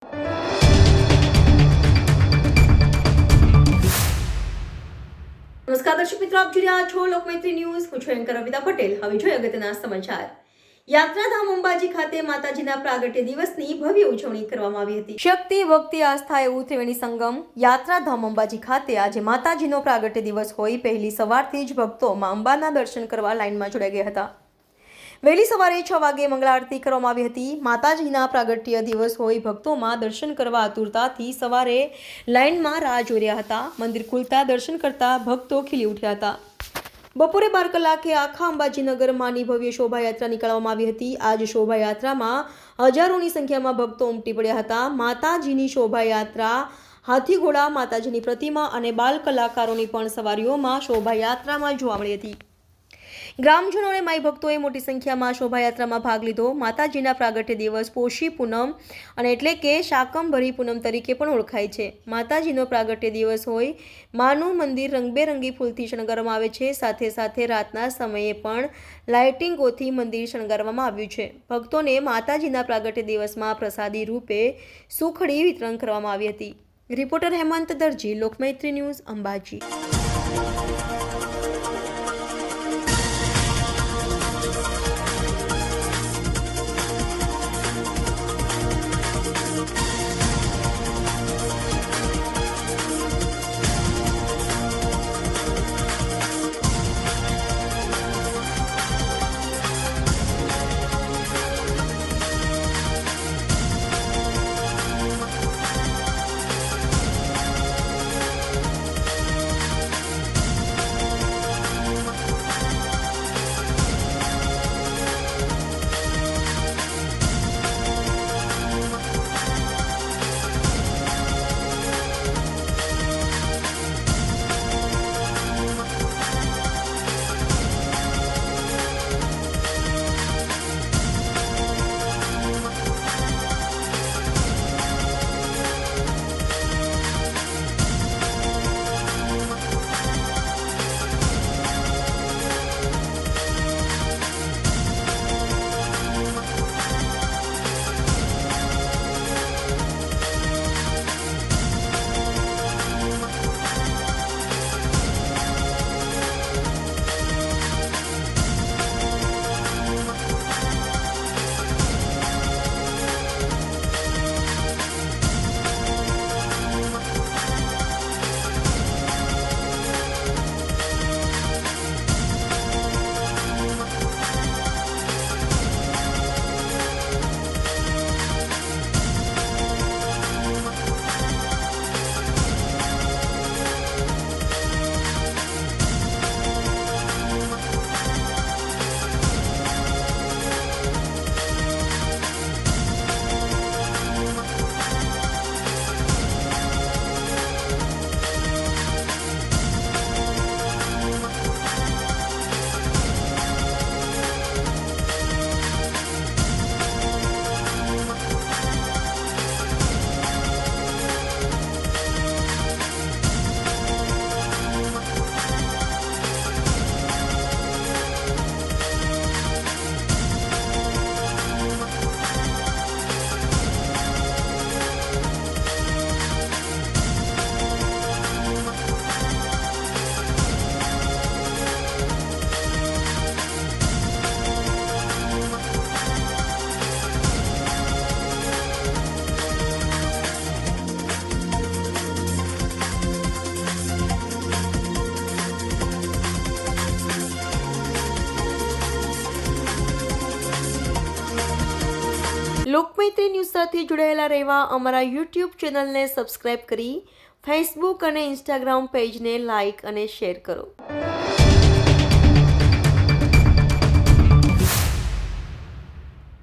નમસ્કાર દર્શક મિત્રો, આપ જોઈ રહ્યા છો લોકમૈત્રી ન્યૂઝ. હું છું એન્કર અમિતા પટેલ. હવે જોઈએ અગત્યના સમાચાર. યાત્રાધામ અંબાજી ખાતે માતાજીના પ્રાગટ્ય દિવસની ભવ્ય ઉજવણી કરવામાં આવી હતી. શક્તિ ભક્તિ આસ્થા એવું ત્રિવેણી સંગમ યાત્રાધામ અંબાજી ખાતે આજે માતાજીનો પ્રાગટ્ય દિવસ હોય પહેલી સવારથી જ ભક્તો માં અંબાના દર્શન કરવા લાઇનમાં જોડાઈ ગયા હતા. વહેલી સવારે 6 વાગે મંગળા આરતી કરવામાં આવી હતી. માતાજીના પ્રાગટ્ય દિવસ હોય ભક્તોમાં દર્શન કરવા આતુરતાથી સવારે લાઇનમાં રાહ જોઈ રહ્યા હતા. મંદિર ખુલતા દર્શન કરતા ભક્તો ખીલી ઉઠ્યા હતા. બપોરે 12 કલાકે આખા અંબાજી નગરમાંની ભવ્ય શોભાયાત્રા નીકળવામાં આવી હતી. આજ શોભાયાત્રામાં હજારોની સંખ્યામાં ભક્તો ઉમટી પડ્યા હતા. માતાજીની શોભાયાત્રા હાથીઘોડા, માતાજીની પ્રતિમા અને બાલ કલાકારોની પણ સવારીઓમાં શોભાયાત્રામાં જોવા મળી હતી. ગ્રામજનો અને માઈ ભક્તોએ મોટી સંખ્યામાં શોભાયાત્રામાં ભાગ લીધો. માતાજીના પ્રાગટ્ય દિવસ પોષી પૂનમ અને એટલે કે શાકંભરી પૂનમ તરીકે પણ ઓળખાય છે. માતાજીનો પ્રાગટ્ય દિવસ હોય માનું મંદિર રંગબેરંગી ફૂલથી શણગારવામાં આવે છે. સાથે સાથે રાતના સમયે પણ લાઇટિંગોથી મંદિર શણગારવામાં આવ્યું છે. ભક્તોને માતાજીના પ્રાગટ્ય દિવસમાં પ્રસાદી રૂપે સુખડી વિતરણ કરવામાં આવી હતી. રિપોર્ટર હેમંત દરજી, લોકમૈત્રી ન્યૂઝ, અંબાજી. લોકમૈત્રી ન્યૂઝ સાથે જોડાયેલા રહેવા અમારા યુટ્યુબ ચેનલને સબસ્ક્રાઇબ કરી ફેસબુક અને ઇન્સ્ટાગ્રામ પેજને લાઇક અને શેર કરો.